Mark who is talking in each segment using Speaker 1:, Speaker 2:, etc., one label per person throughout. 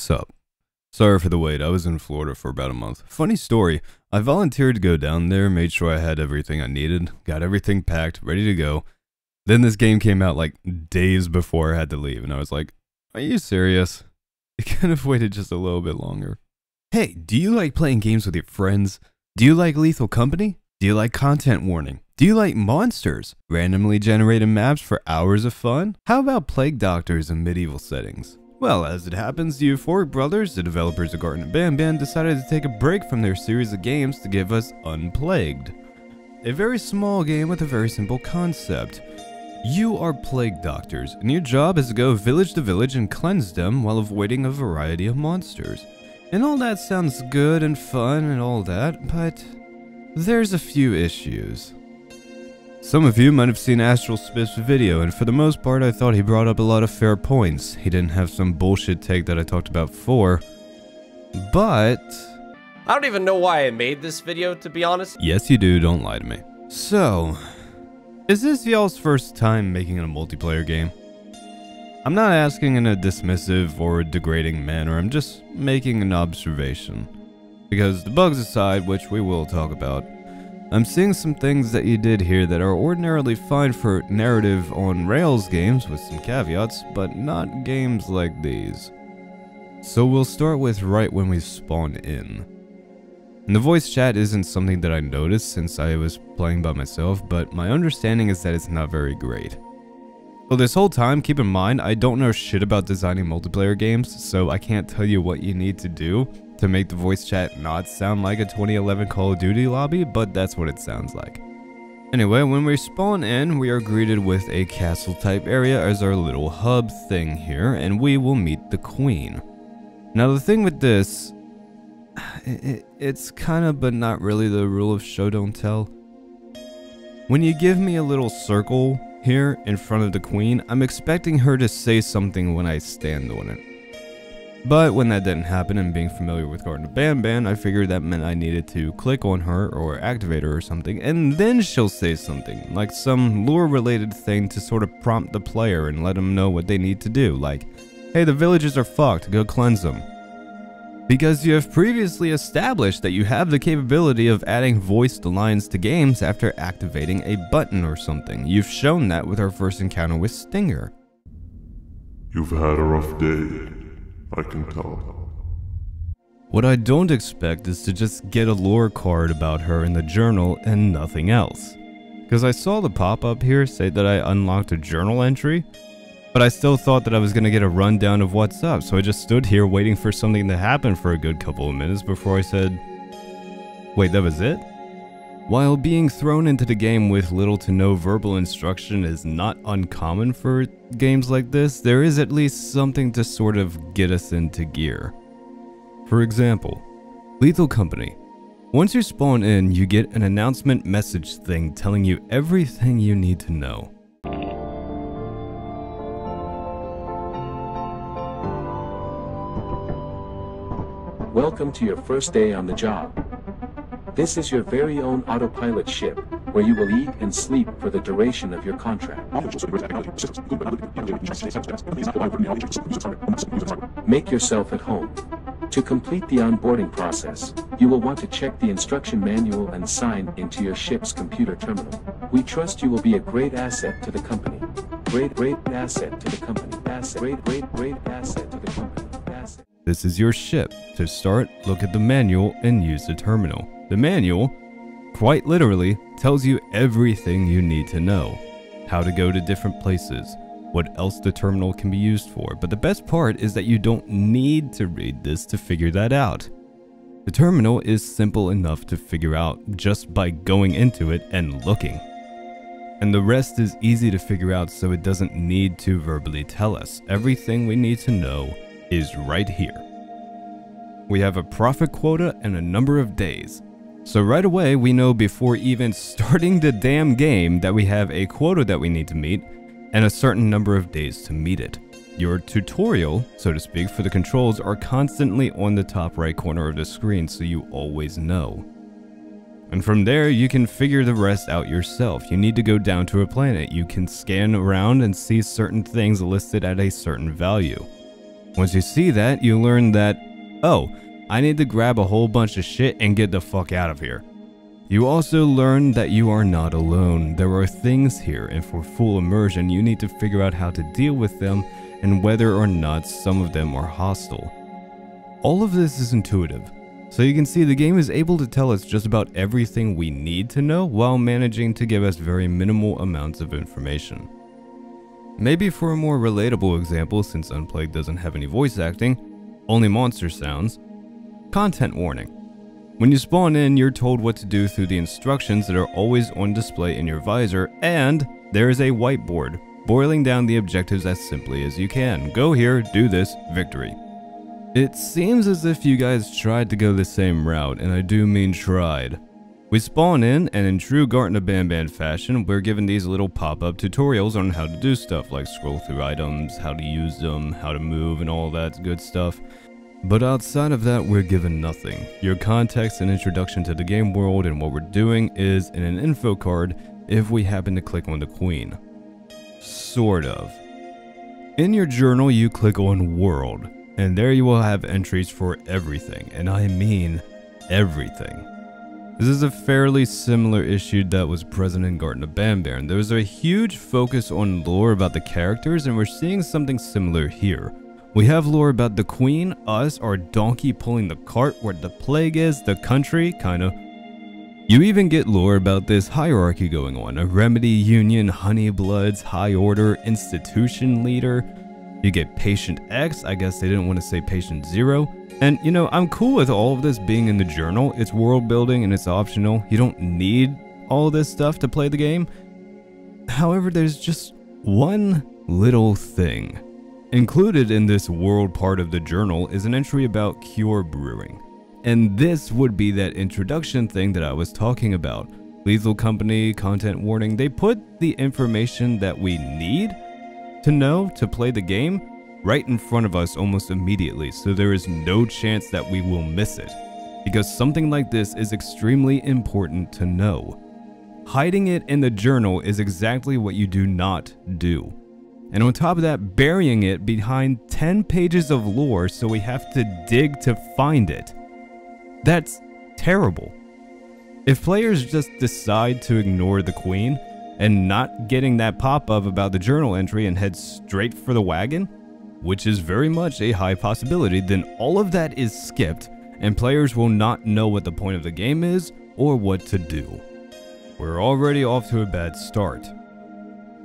Speaker 1: Sup? Sorry for the wait, I was in Florida for about a month. Funny story, I volunteered to go down there, made sure I had everything I needed, got everything packed, ready to go. Then this game came out like days before I had to leave, and I was like, are you serious? I could have waited just a little bit longer. Hey, do you like playing games with your friends? Do you like Lethal Company? Do you like content warning? Do you like monsters? Randomly generated maps for hours of fun? How about plague doctors in medieval settings? Well, as it happens, the Euphoric Brothers, the developers of Garten of Banban, decided to take a break from their series of games to give us Unplagued. A very small game with a very simple concept. You are plague doctors, and your job is to go village to village and cleanse them while avoiding a variety of monsters. And all that sounds good and fun and all that, but there's a few issues. Some of you might have seen Astral Spiff's video, and for the most part I thought he brought up a lot of fair points. He didn't have some bullshit take that I talked about before, but
Speaker 2: I don't even know why I made this video, to be honest.
Speaker 1: Yes you do, don't lie to me. So, is this y'all's first time making a multiplayer game? I'm not asking in a dismissive or degrading manner, I'm just making an observation. Because the bugs aside, which we will talk about, I'm seeing some things that you did here that are ordinarily fine for narrative on Rails games with some caveats, but not games like these. So we'll start with right when we spawn in. And the voice chat isn't something that I noticed since I was playing by myself, but my understanding is that it's not very great. Well, this whole time, keep in mind, I don't know shit about designing multiplayer games, so I can't tell you what you need to do to make the voice chat not sound like a 2011 Call of Duty lobby, but that's what it sounds like. Anyway, when we spawn in, we are greeted with a castle type area as our little hub thing here, and we will meet the queen. Now the thing with this, it's kinda but not really the rule of show don't tell. When you give me a little circle here in front of the queen, I'm expecting her to say something when I stand on it. But when that didn't happen, and being familiar with Garten of Banban, I figured that meant I needed to click on her or activate her or something, and then she'll say something, like some lore-related thing to sort of prompt the player and let them know what they need to do, like, hey, the villagers are fucked, go cleanse them. Because you have previously established that you have the capability of adding voiced lines to games after activating a button or something. You've shown that with our first encounter with Stinger.
Speaker 3: You've had a rough day, I can tell.
Speaker 1: What I don't expect is to just get a lore card about her in the journal and nothing else. Because I saw the pop-up here say that I unlocked a journal entry, but I still thought that I was going to get a rundown of what's up, so I just stood here waiting for something to happen for a good couple of minutes before I said, wait, that was it? While being thrown into the game with little to no verbal instruction is not uncommon for games like this, there is at least something to sort of get us into gear. For example, Lethal Company. Once you spawn in, you get an announcement message thing telling you everything you need to know.
Speaker 4: Welcome to your first day on the job. This is your very own autopilot ship, where you will eat and sleep for the duration of your contract. Make yourself at home. To complete the onboarding process, you will want to check the instruction manual and sign into your ship's computer terminal. We trust you will be a great asset to the company. Great asset to the company. Great asset to the company.
Speaker 1: This is your ship. To start, look at the manual and use the terminal. The manual, quite literally, tells you everything you need to know. How to go to different places, what else the terminal can be used for, but the best part is that you don't need to read this to figure that out. The terminal is simple enough to figure out just by going into it and looking. And the rest is easy to figure out, so it doesn't need to verbally tell us. Everything we need to know is right here. We have a profit quota and a number of days. So right away we know before even starting the damn game that we have a quota that we need to meet and a certain number of days to meet it. Your tutorial, so to speak, for the controls are constantly on the top right corner of the screen, so you always know. And from there you can figure the rest out yourself. You need to go down to a planet. You can scan around and see certain things listed at a certain value. Once you see that, you learn that, oh, I need to grab a whole bunch of shit and get the fuck out of here. You also learn that you are not alone. There are things here, and for full immersion, you need to figure out how to deal with them and whether or not some of them are hostile. All of this is intuitive, so you can see the game is able to tell us just about everything we need to know while managing to give us very minimal amounts of information. Maybe for a more relatable example, since Unplagued doesn't have any voice acting, only monster sounds, content warning. When you spawn in, you're told what to do through the instructions that are always on display in your visor, and there is a whiteboard, boiling down the objectives as simply as you can. Go here, do this, victory. It seems as if you guys tried to go the same route, and I do mean tried. We spawn in, and in true Garten of Banban fashion, we're given these little pop-up tutorials on how to do stuff, like scroll through items, how to use them, how to move, and all that good stuff. But outside of that, we're given nothing. Your context and introduction to the game world and what we're doing is in an info card if we happen to click on the queen. Sort of. In your journal, you click on World, and there you will have entries for everything, and I mean everything. This is a fairly similar issue that was present in Garten of Banban. There was a huge focus on lore about the characters, and we're seeing something similar here. We have lore about the queen, us, our donkey pulling the cart, where the plague is, the country, kinda. You even get lore about this hierarchy going on, a remedy union, honeybloods, high order, institution leader. You get patient X, I guess they didn't want to say patient 0. And you know, I'm cool with all of this being in the journal. It's world building and it's optional. You don't need all this stuff to play the game. However, there's just one little thing. Included in this world part of the journal is an entry about cure brewing. And this would be that introduction thing that I was talking about. Lethal Company, content warning, they put the information that we need to know to play the game right in front of us almost immediately, so there is no chance that we will miss it. Because something like this is extremely important to know. Hiding it in the journal is exactly what you do not do. And on top of that, burying it behind 10 pages of lore so we have to dig to find it. That's terrible. If players just decide to ignore the queen and not getting that pop-up about the journal entry and head straight for the wagon, which is very much a high possibility, then all of that is skipped and players will not know what the point of the game is or what to do. We're already off to a bad start.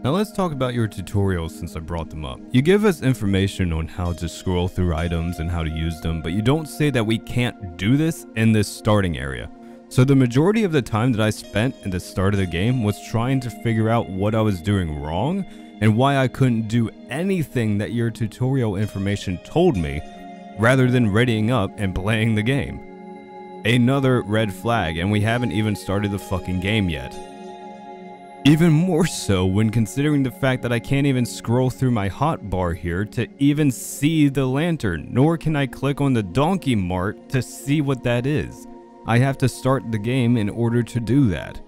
Speaker 1: Now let's talk about your tutorials since I brought them up. You give us information on how to scroll through items and how to use them, but you don't say that we can't do this in this starting area. So the majority of the time that I spent at the start of the game was trying to figure out what I was doing wrong and why I couldn't do anything that your tutorial information told me, rather than readying up and playing the game. Another red flag, and we haven't even started the fucking game yet. Even more so when considering the fact that I can't even scroll through my hotbar here to even see the lantern, nor can I click on the donkey mart to see what that is. I have to start the game in order to do that.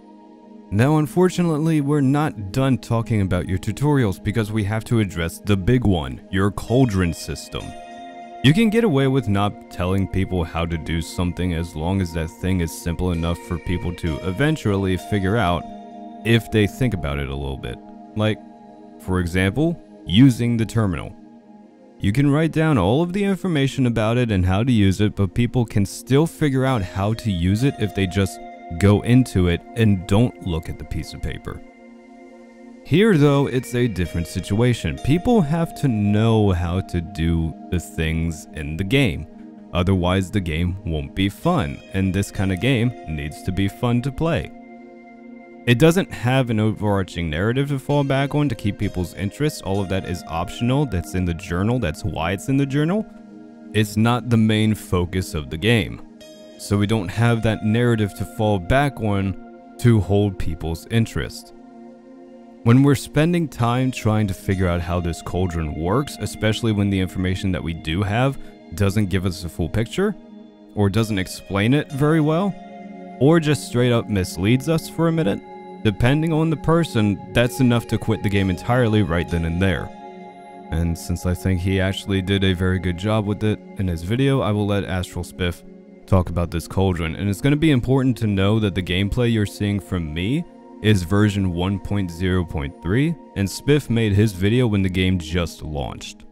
Speaker 1: Now unfortunately, we're not done talking about your tutorials because we have to address the big one, your cauldron system. You can get away with not telling people how to do something as long as that thing is simple enough for people to eventually figure out if they think about it a little bit. Like, for example, using the terminal. You can write down all of the information about it and how to use it, but people can still figure out how to use it if they just go into it and don't look at the piece of paper. Here though, it's a different situation. People have to know how to do the things in the game. Otherwise the game won't be fun, and this kind of game needs to be fun to play. It doesn't have an overarching narrative to fall back on to keep people's interest. All of that is optional. That's in the journal. That's why it's in the journal. It's not the main focus of the game. So we don't have that narrative to fall back on to hold people's interest. When we're spending time trying to figure out how this cauldron works, especially when the information that we do have doesn't give us a full picture, or doesn't explain it very well, or just straight up misleads us for a minute, depending on the person, that's enough to quit the game entirely right then and there. And since I think he actually did a very good job with it in his video, I will let Astral Spiff talk about this cauldron. And it's going to be important to know that the gameplay you're seeing from me is version 1.0.3, and Spiff made his video when the game just launched.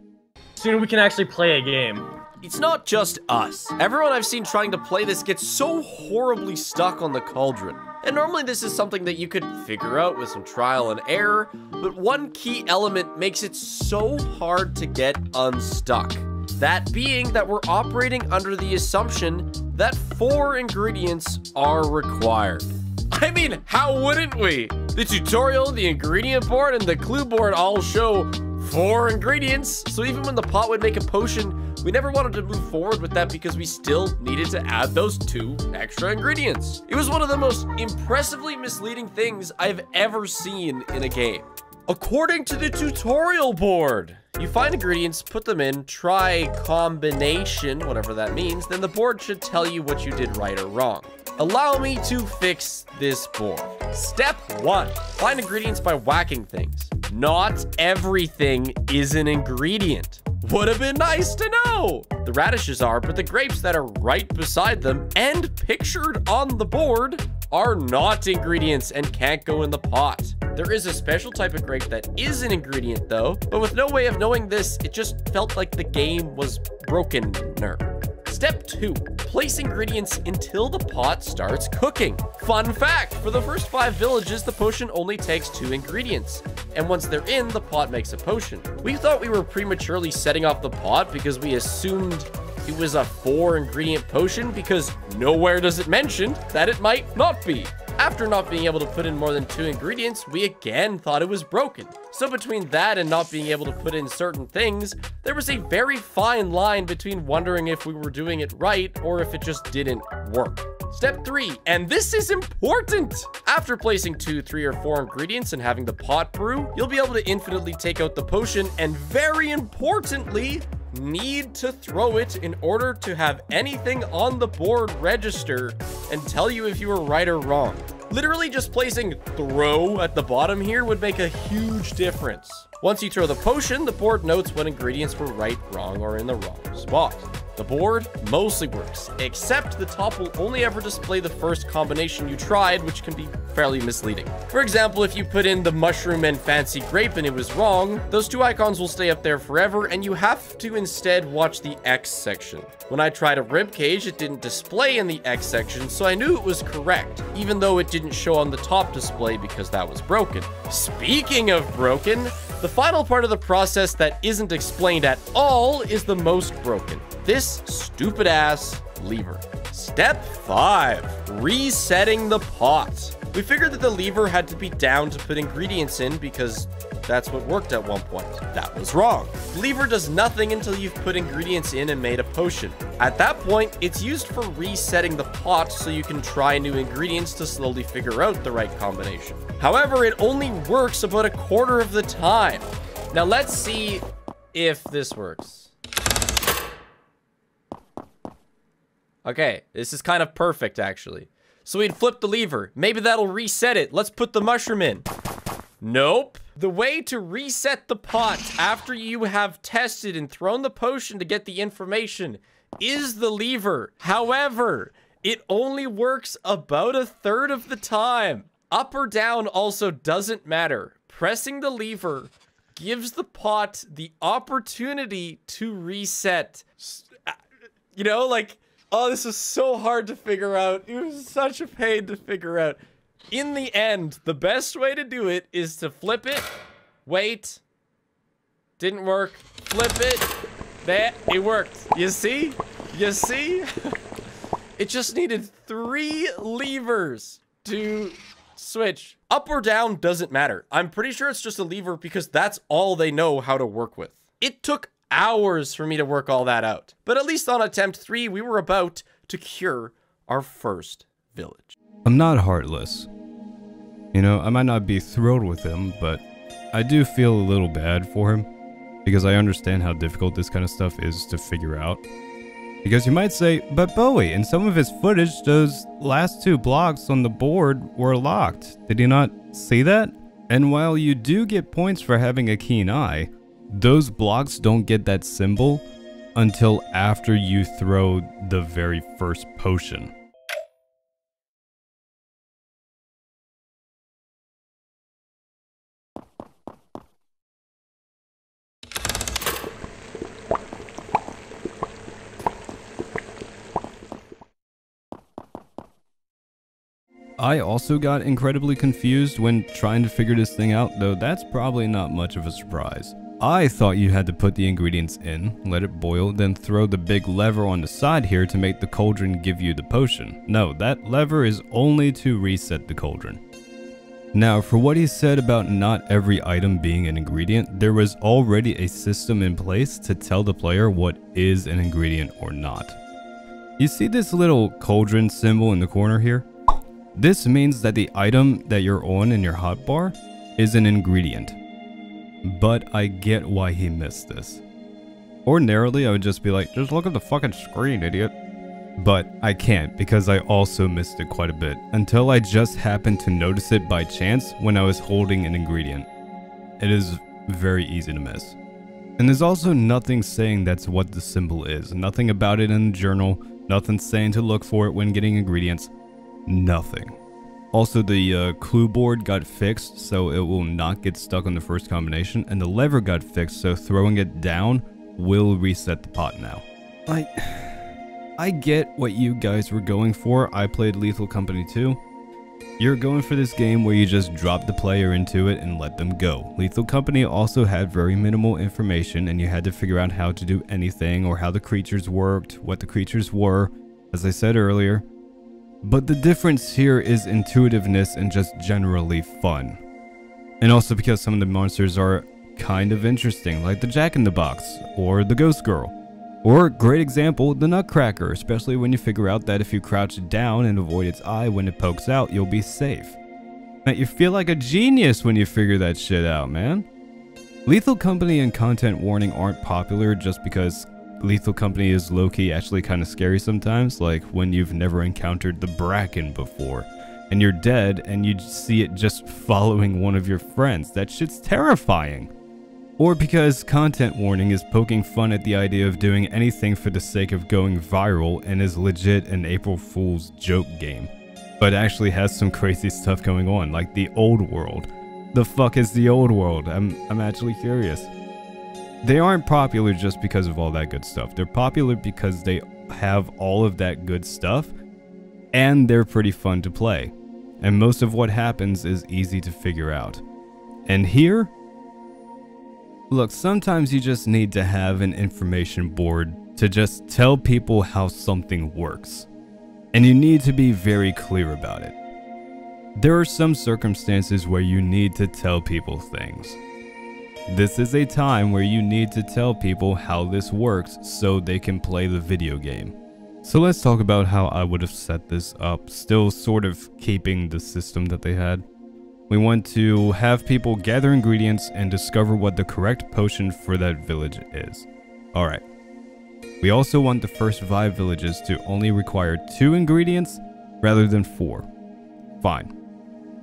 Speaker 5: Soon we can actually play a game.
Speaker 2: It's not just us. Everyone I've seen trying to play this gets so horribly stuck on the cauldron. And normally this is something that you could figure out with some trial and error, but one key element makes it so hard to get unstuck. That being that we're operating under the assumption that 4 ingredients are required. I mean, how wouldn't we? The tutorial, the ingredient board, and the clue board all show 4 ingredients, so even when the pot would make a potion, we never wanted to move forward with that because we still needed to add those 2 extra ingredients. It was one of the most impressively misleading things I've ever seen in a game. According to the tutorial board, you find ingredients, put them in, try combination, whatever that means, then the board should tell you what you did right or wrong. Allow me to fix this board. Step 1, find ingredients by whacking things. Not everything is an ingredient. Would have been nice to know. The radishes are, but the grapes that are right beside them and pictured on the board are not ingredients and can't go in the pot. There is a special type of grape that is an ingredient though, but with no way of knowing this, it just felt like the game was brokener. Step 2, place ingredients until the pot starts cooking. Fun fact, for the first 5 villages, the potion only takes 2 ingredients. And once they're in, the pot makes a potion. We thought we were prematurely setting off the pot because we assumed it was a 4 ingredient potion because nowhere does it mention that it might not be. After not being able to put in more than 2 ingredients, we again thought it was broken. So between that and not being able to put in certain things, there was a very fine line between wondering if we were doing it right or if it just didn't work. Step 3, and this is important! After placing 2, 3, or 4 ingredients and having the pot brew, you'll be able to infinitely take out the potion and very importantly, need to throw it in order to have anything on the board register and tell you if you were right or wrong. Literally just placing throw at the bottom here would make a huge difference. Once you throw the potion, the board notes what ingredients were right, wrong, or in the wrong spot. The board mostly works, except the top will only ever display the first combination you tried, which can be fairly misleading. For example, if you put in the mushroom and fancy grape and it was wrong, those 2 icons will stay up there forever, and you have to instead watch the X section. When I tried a rib cage, it didn't display in the X section, so I knew it was correct, even though it didn't show on the top display because that was broken. Speaking of broken, the final part of the process that isn't explained at all is the most broken. This stupid ass lever. Step 5, resetting the pot. We figured that the lever had to be down to put ingredients in because that's what worked at one point. That was wrong. The lever does nothing until you've put ingredients in and made a potion. At that point, it's used for resetting the pot so you can try new ingredients to slowly figure out the right combination. However, it only works about a quarter of the time. Now let's see if this works. Okay, this is kind of perfect, actually. So we'd flip the lever. Maybe that'll reset it. Let's put the mushroom in. Nope. The way to reset the pot after you have tested and thrown the potion to get the information is the lever. However, it only works about a third of the time. Up or down also doesn't matter. Pressing the lever gives the pot the opportunity to reset. You know, like... Oh, this is so hard to figure out. It was such a pain to figure out. In the end, the best way to do it is to flip it. Wait. Didn't work. Flip it. There. It worked. You see? You see? It just needed 3 levers to switch. Up or down doesn't matter. I'm pretty sure it's just a lever because that's all they know how to work with. It took hours for me to work all that out. But at least on attempt 3, we were about to cure our first village.
Speaker 1: I'm not heartless. You know, I might not be thrilled with him, but I do feel a little bad for him because I understand how difficult this kind of stuff is to figure out. Because you might say, but Bowie, in some of his footage, those last 2 blocks on the board were locked. Did you not see that? And while you do get points for having a keen eye, those blocks don't get that symbol until after you throw the very first potion. I also got incredibly confused when trying to figure this thing out, though that's probably not much of a surprise. I thought you had to put the ingredients in, let it boil, then throw the big lever on the side here to make the cauldron give you the potion. No, that lever is only to reset the cauldron. Now, for what he said about not every item being an ingredient, there was already a system in place to tell the player what is an ingredient or not. You see this little cauldron symbol in the corner here? This means that the item that you're on in your hotbar is an ingredient. But I get why he missed this. Ordinarily, I would just be like, just look at the fucking screen, idiot. But I can't, because I also missed it quite a bit, until I just happened to notice it by chance when I was holding an ingredient. It is very easy to miss. And there's also nothing saying that's what the symbol is. Nothing about it in the journal, nothing saying to look for it when getting ingredients. Nothing. Also, the clue board got fixed so it will not get stuck on the first combination, and the lever got fixed so throwing it down will reset the pot now. I get what you guys were going for. I played Lethal Company 2. You're going for this game where you just drop the player into it and let them go. Lethal Company also had very minimal information, and you had to figure out how to do anything or how the creatures worked, what the creatures were, as I said earlier. But the difference here is intuitiveness and just generally fun. And also because some of the monsters are kind of interesting, like the Jack-in-the-Box, or the Ghost Girl. Or, great example, the Nutcracker, especially when you figure out that if you crouch down and avoid its eye when it pokes out, you'll be safe. Now, you feel like a genius when you figure that shit out, man. Lethal Company and content warning aren't popular just because Lethal Company is low-key actually kind of scary sometimes, like when you've never encountered the Bracken before, and you're dead and you see it just following one of your friends. That shit's terrifying. Or because content warning is poking fun at the idea of doing anything for the sake of going viral and is legit an April Fool's joke game, but actually has some crazy stuff going on, like the Old World. The fuck is the Old World? I'm actually curious. They aren't popular just because of all that good stuff. They're popular because they have all of that good stuff, and they're pretty fun to play. And most of what happens is easy to figure out. And here, look, sometimes you just need to have an information board to just tell people how something works. And you need to be very clear about it. There are some circumstances where you need to tell people things. This is a time where you need to tell people how this works so they can play the video game. So let's talk about how I would have set this up, still sort of keeping the system that they had. We want to have people gather ingredients and discover what the correct potion for that village is. Alright. We also want the first 5 villages to only require 2 ingredients rather than 4. Fine.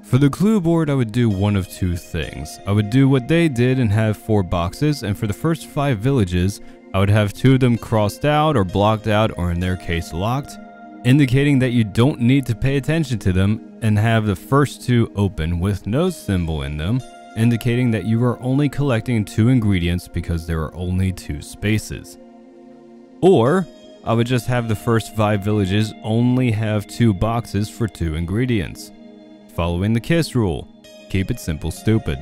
Speaker 1: For the clue board, I would do one of 2 things. I would do what they did and have 4 boxes, and for the first 5 villages, I would have 2 of them crossed out or blocked out, or in their case locked, indicating that you don't need to pay attention to them, and have the first 2 open with no symbol in them, indicating that you are only collecting 2 ingredients because there are only 2 spaces. Or, I would just have the first 5 villages only have 2 boxes for 2 ingredients. Following the KISS rule. Keep it simple, stupid.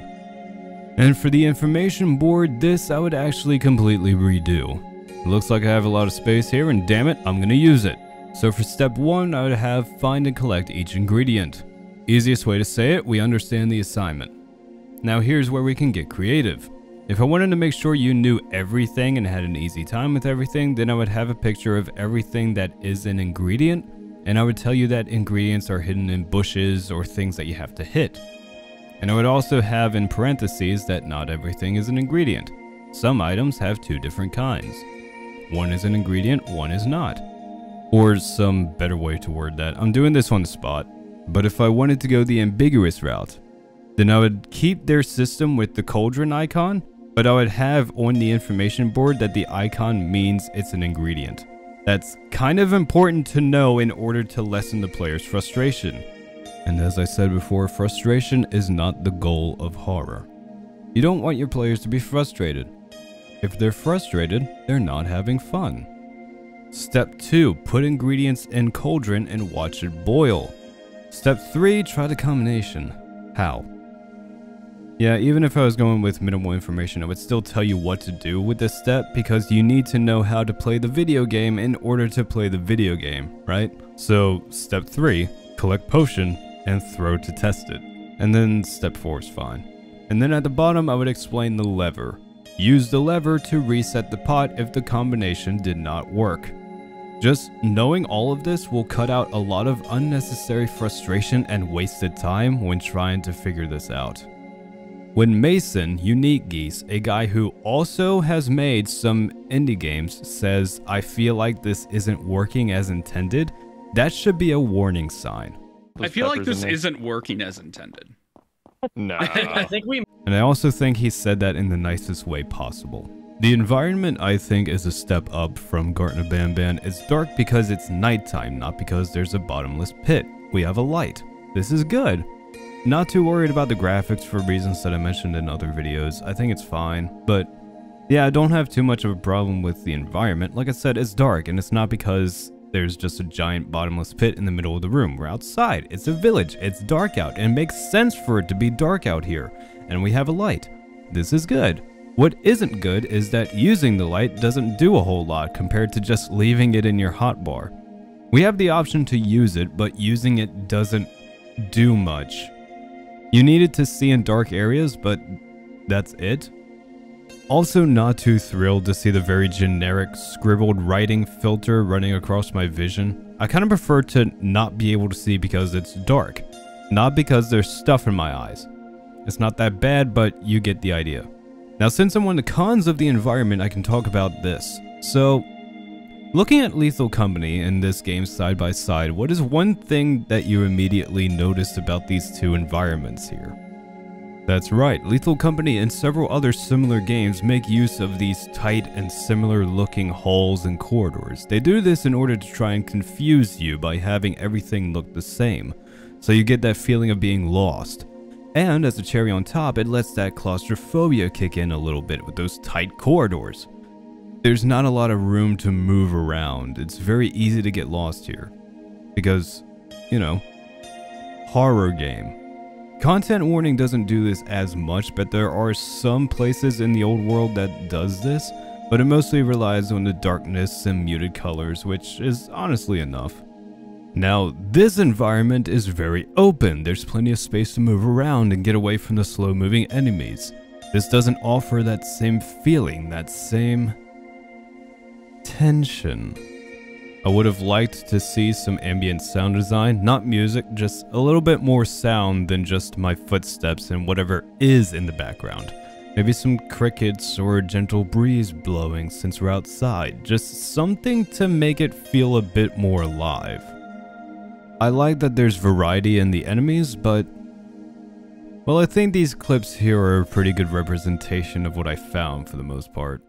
Speaker 1: And for the information board, this I would actually completely redo. It looks like I have a lot of space here, and damn it, I'm gonna use it. So for step 1, I would have find and collect each ingredient. Easiest way to say it, we understand the assignment. Now here's where we can get creative. If I wanted to make sure you knew everything and had an easy time with everything, then I would have a picture of everything that is an ingredient, and I would tell you that ingredients are hidden in bushes or things that you have to hit. And I would also have in parentheses that not everything is an ingredient. Some items have 2 different kinds. One is an ingredient, one is not. Or some better way to word that. I'm doing this on the spot. But if I wanted to go the ambiguous route, then I would keep their system with the cauldron icon, but I would have on the information board that the icon means it's an ingredient. That's kind of important to know in order to lessen the player's frustration. And as I said before, frustration is not the goal of horror. You don't want your players to be frustrated. If they're frustrated, they're not having fun. Step 2, put ingredients in cauldron and watch it boil. Step 3, try the combination. How? Yeah, even if I was going with minimal information, I would still tell you what to do with this step because you need to know how to play the video game in order to play the video game, right? So, step 3, collect potion and throw to test it. And then step 4 is fine. And then at the bottom, I would explain the lever. Use the lever to reset the pot if the combination did not work. Just knowing all of this will cut out a lot of unnecessary frustration and wasted time when trying to figure this out. When Mason, Unique Geese, a guy who also has made some indie games, says, "I feel like this isn't working as intended," that should be a warning sign.
Speaker 6: I feel like this isn't working as intended.
Speaker 7: No.
Speaker 5: I think we.
Speaker 1: And I also think he said that in the nicest way possible. The environment, I think, is a step up from Garten of Banban. It's dark because it's nighttime, not because there's a bottomless pit. We have a light. This is good. Not too worried about the graphics for reasons that I mentioned in other videos. I think it's fine, but yeah, I don't have too much of a problem with the environment. Like I said, it's dark, and it's not because there's just a giant bottomless pit in the middle of the room. We're outside. It's a village. It's dark out, and it makes sense for it to be dark out here. And we have a light. This is good. What isn't good is that using the light doesn't do a whole lot compared to just leaving it in your hotbar. We have the option to use it, but using it doesn't do much. You need it to see in dark areas, but that's it. Also not too thrilled to see the very generic scribbled writing filter running across my vision. I kind of prefer to not be able to see because it's dark, not because there's stuff in my eyes. It's not that bad, but you get the idea. Now, since I'm on the cons of the environment, I can talk about this. So, looking at Lethal Company and this game side by side, what is one thing that you immediately noticed about these two environments here? That's right, Lethal Company and several other similar games make use of these tight and similar looking halls and corridors. They do this in order to try and confuse you by having everything look the same, so you get that feeling of being lost. And as a cherry on top, it lets that claustrophobia kick in a little bit with those tight corridors. There's not a lot of room to move around. It's very easy to get lost here. Because, you know, horror game. Content warning doesn't do this as much, but there are some places in the old world that does this, but it mostly relies on the darkness and muted colors, which is honestly enough. Now, this environment is very open. There's plenty of space to move around and get away from the slow-moving enemies. This doesn't offer that same feeling, that same tension. I would have liked to see some ambient sound design, not music, just a little bit more sound than just my footsteps and whatever is in the background. Maybe some crickets or a gentle breeze blowing since we're outside, just something to make it feel a bit more alive. I like that there's variety in the enemies, but well, I think these clips here are a pretty good representation of what I found for the most part.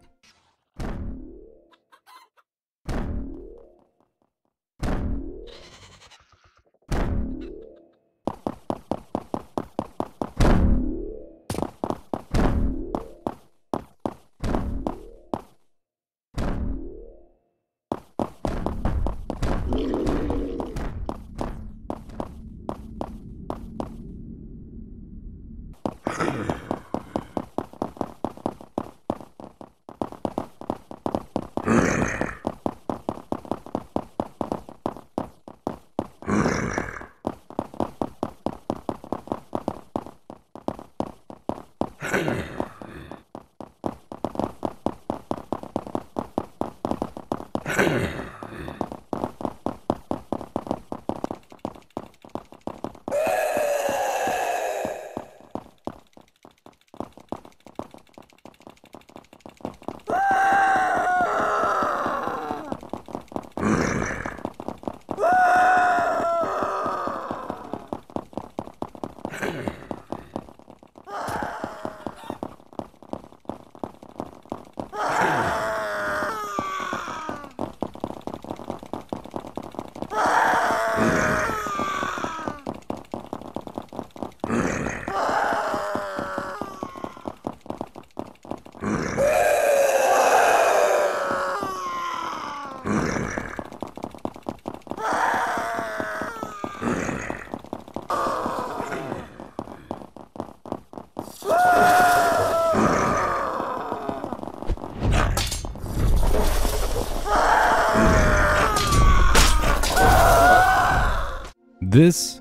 Speaker 1: This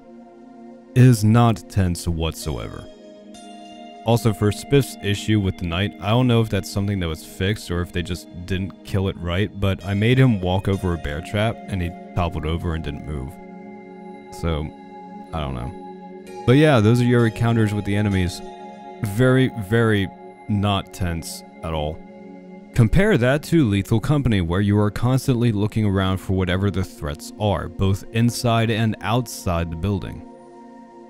Speaker 1: is not tense whatsoever. Also, for Spiff's issue with the knight, I don't know if that's something that was fixed or if they just didn't kill it right, but I made him walk over a bear trap and he toppled over and didn't move. So, I don't know. But yeah, those are your encounters with the enemies. Very, very not tense at all. Compare that to Lethal Company, where you are constantly looking around for whatever the threats are, both inside and outside the building.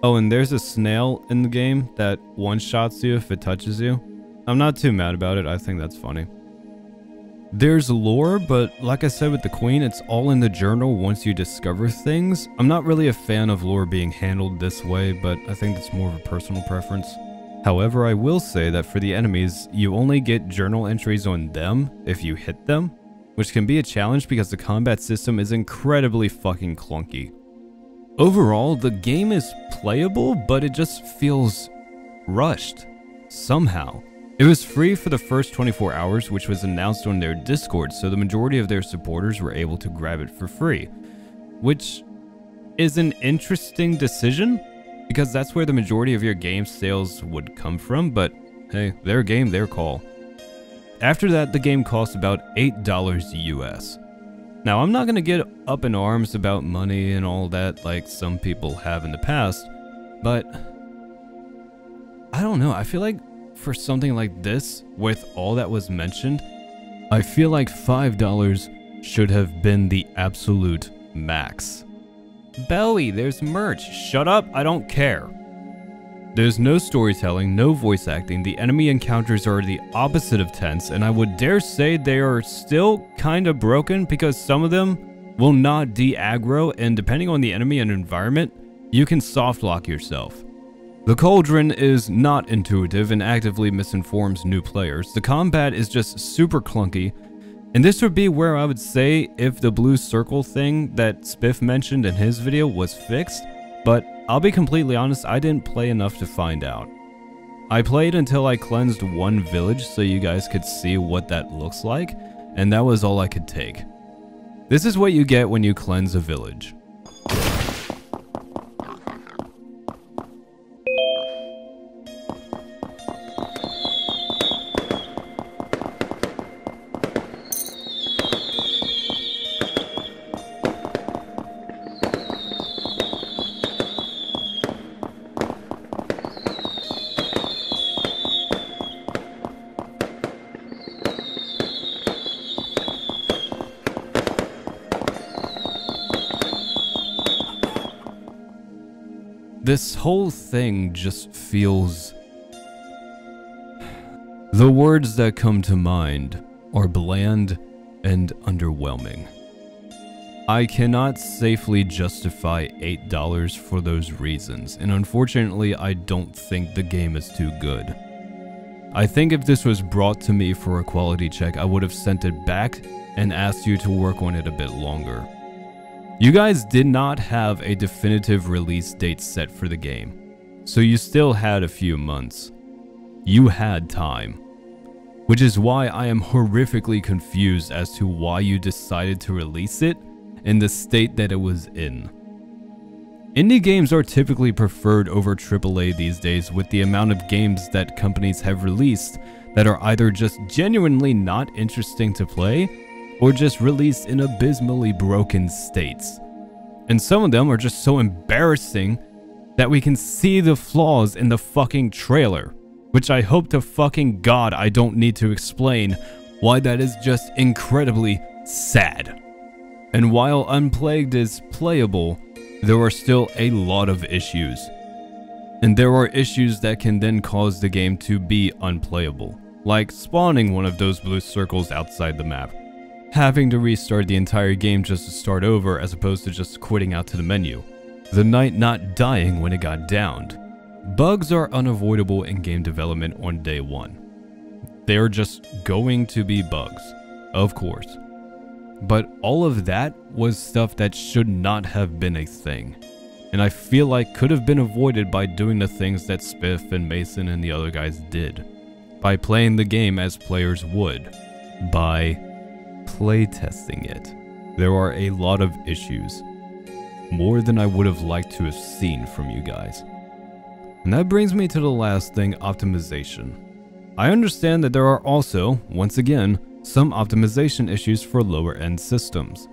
Speaker 1: Oh, and there's a snail in the game that one-shots you if it touches you. I'm not too mad about it, I think that's funny. There's lore, but like I said with the Queen, it's all in the journal once you discover things. I'm not really a fan of lore being handled this way, but I think it's more of a personal preference. However, I will say that for the enemies, you only get journal entries on them if you hit them, which can be a challenge because the combat system is incredibly fucking clunky. Overall, the game is playable, but it just feels rushed, somehow. It was free for the first 24 hours, which was announced on their Discord, so the majority of their supporters were able to grab it for free, which is an interesting decision, because that's where the majority of your game sales would come from, but hey, their game, their call. After that, the game cost about $8 US. Now, I'm not going to get up in arms about money and all that like some people have in the past, but I don't know, I feel like for something like this, with all that was mentioned, I feel like $5 should have been the absolute max. Bowie, there's merch. Shut up, I don't care. There's no storytelling, no voice acting, the enemy encounters are the opposite of tense, and I would dare say they are still kinda broken because some of them will not de-aggro, and depending on the enemy and environment, you can soft lock yourself. The Cauldron is not intuitive and actively misinforms new players. The combat is just super clunky, and this would be where I would say if the blue circle thing that Spiff mentioned in his video was fixed, but I'll be completely honest, I didn't play enough to find out. I played until I cleansed one village so you guys could see what that looks like, and that was all I could take. This is what you get when you cleanse a village. This whole thing just feels... The words that come to mind are bland and underwhelming. I cannot safely justify $8 for those reasons, and unfortunately I don't think the game is too good. I think if this was brought to me for a quality check, I would have sent it back and asked you to work on it a bit longer. You guys did not have a definitive release date set for the game, so you still had a few months. You had time. Which is why I am horrifically confused as to why you decided to release it in the state that it was in. Indie games are typically preferred over AAA these days, with the amount of games that companies have released that are either just genuinely not interesting to play, or just released in abysmally broken states. And some of them are just so embarrassing that we can see the flaws in the fucking trailer, which I hope to fucking God I don't need to explain why that is just incredibly sad. And while Unplagued is playable, there are still a lot of issues. And there are issues that can then cause the game to be unplayable, like spawning one of those blue circles outside the map, having to restart the entire game just to start over as opposed to just quitting out to the menu, the knight not dying when it got downed. Bugs are unavoidable in game development on day one. They're just going to be bugs, of course. But all of that was stuff that should not have been a thing, and I feel like could have been avoided by doing the things that Spiff and Mason and the other guys did, by playing the game as players would, by playtesting it. There are a lot of issues. more than I would have liked to have seen from you guys. And that brings me to the last thing, optimization. I understand that there are also, once again, some optimization issues for lower end systems.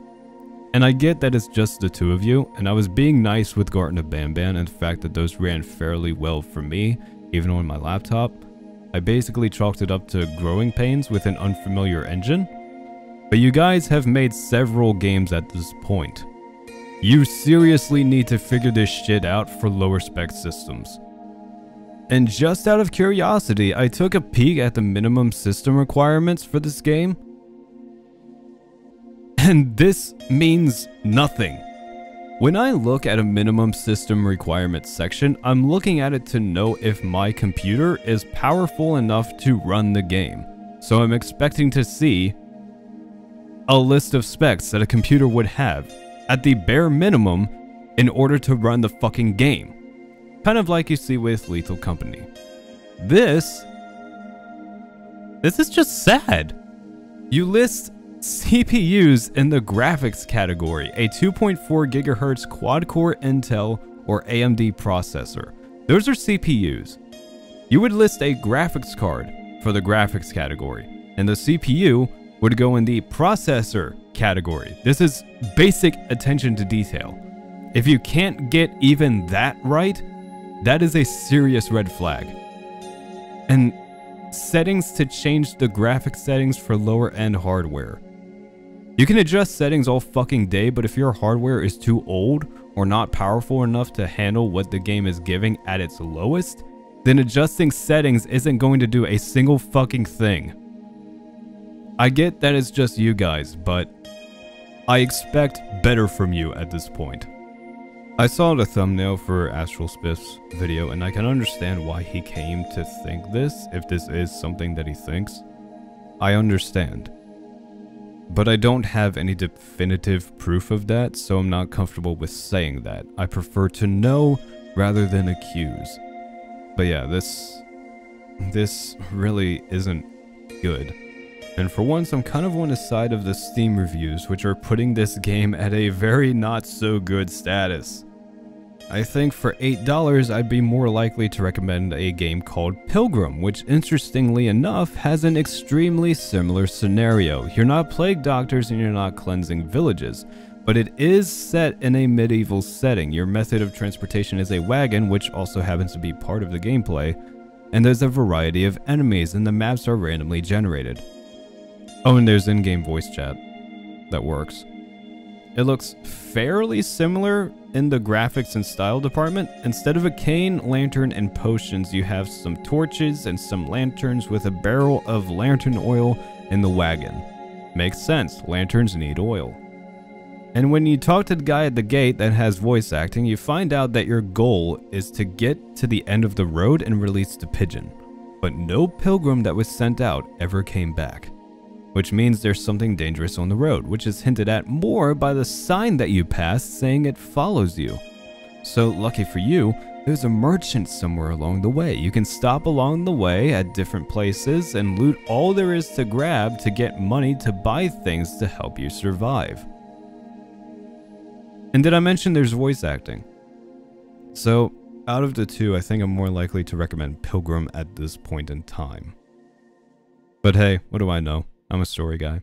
Speaker 1: And I get that it's just the two of you, and I was being nice with Garten of Banban and the fact that those ran fairly well for me, even on my laptop. I basically chalked it up to growing pains with an unfamiliar engine. But you guys have made several games at this point. You seriously need to figure this shit out for lower spec systems. And just out of curiosity, I took a peek at the minimum system requirements for this game. And this means nothing. When I look at a minimum system requirements section, I'm looking at it to know if my computer is powerful enough to run the game. So I'm expecting to see a list of specs that a computer would have at the bare minimum in order to run the fucking game. Kind of like you see with Lethal Company. This is just sad. You list CPUs in the graphics category, a 2.4 GHz quad-core Intel or AMD processor. Those are CPUs. You would list a graphics card for the graphics category, and the CPU would go in the processor category. This is basic attention to detail. If you can't get even that right, that is a serious red flag. And settings to change the graphic settings for lower end hardware. You can adjust settings all fucking day, but if your hardware is too old or not powerful enough to handle what the game is giving at its lowest, then adjusting settings isn't going to do a single fucking thing. I get that it's just you guys, but I expect better from you at this point. I saw the thumbnail for Astral Spiff's video, and I can understand why he came to think this, if this is something that he thinks. I understand. But I don't have any definitive proof of that, so I'm not comfortable with saying that. I prefer to know rather than accuse. But yeah, this really isn't good. And for once, I'm kind of on the side of the Steam reviews, which are putting this game at a very not so good status. I think for $8, I'd be more likely to recommend a game called Pilgrim, which interestingly enough has an extremely similar scenario. You're not plague doctors and you're not cleansing villages, but it is set in a medieval setting. Your method of transportation is a wagon, which also happens to be part of the gameplay, and there's a variety of enemies, and the maps are randomly generated. Oh, and there's in-game voice chat that works. It looks fairly similar in the graphics and style department. Instead of a cane, lantern, and potions, you have some torches and some lanterns with a barrel of lantern oil in the wagon. Makes sense, lanterns need oil. And when you talk to the guy at the gate that has voice acting, you find out that your goal is to get to the end of the road and release the pigeon. But no pilgrim that was sent out ever came back. Which means there's something dangerous on the road, which is hinted at more by the sign that you passed saying it follows you. So lucky for you, there's a merchant somewhere along the way. You can stop along the way at different places and loot all there is to grab to get money to buy things to help you survive. And did I mention there's voice acting? So out of the two, I think I'm more likely to recommend Pilgrim at this point in time. But hey, what do I know? I'm a story guy.